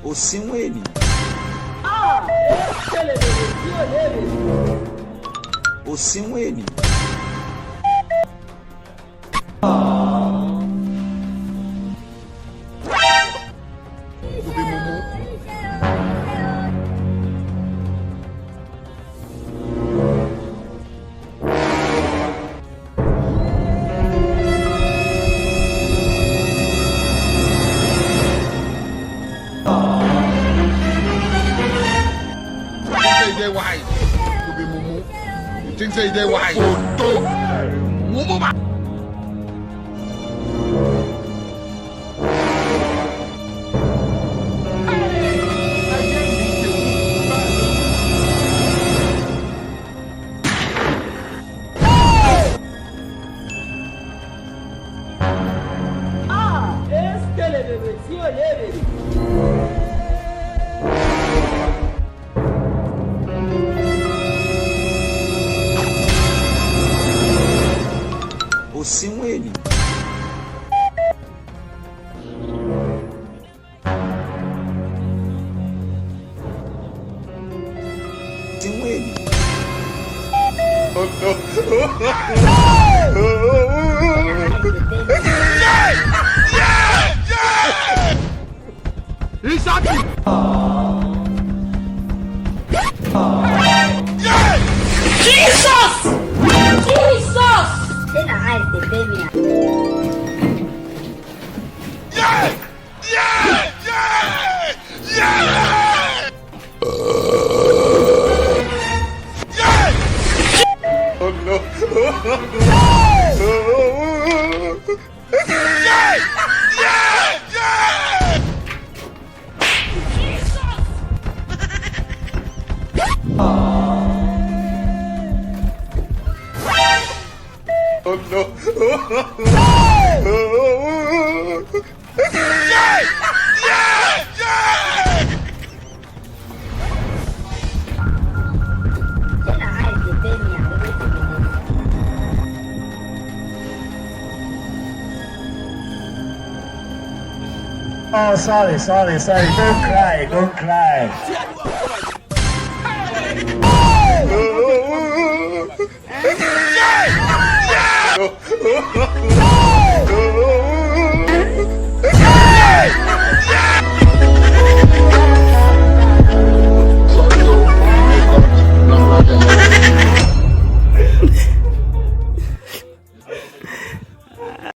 Osimweni. Osimweni. Wise to be mumu. You think say they wise? Mumu ba. Osimweni. Osimweni. Oh no. He's happy. Jesus! Jesus! C'est la rêve des bébés. Yeah! Yeah! Yeah! Yeah! Yeah! Oh no! Yeah! Yeah! Yeah! Oh no! Yeah! Yeah! Yeah! C'est la rêve des bébés. Oh, sorry. Don't cry. Yeah! Yeah!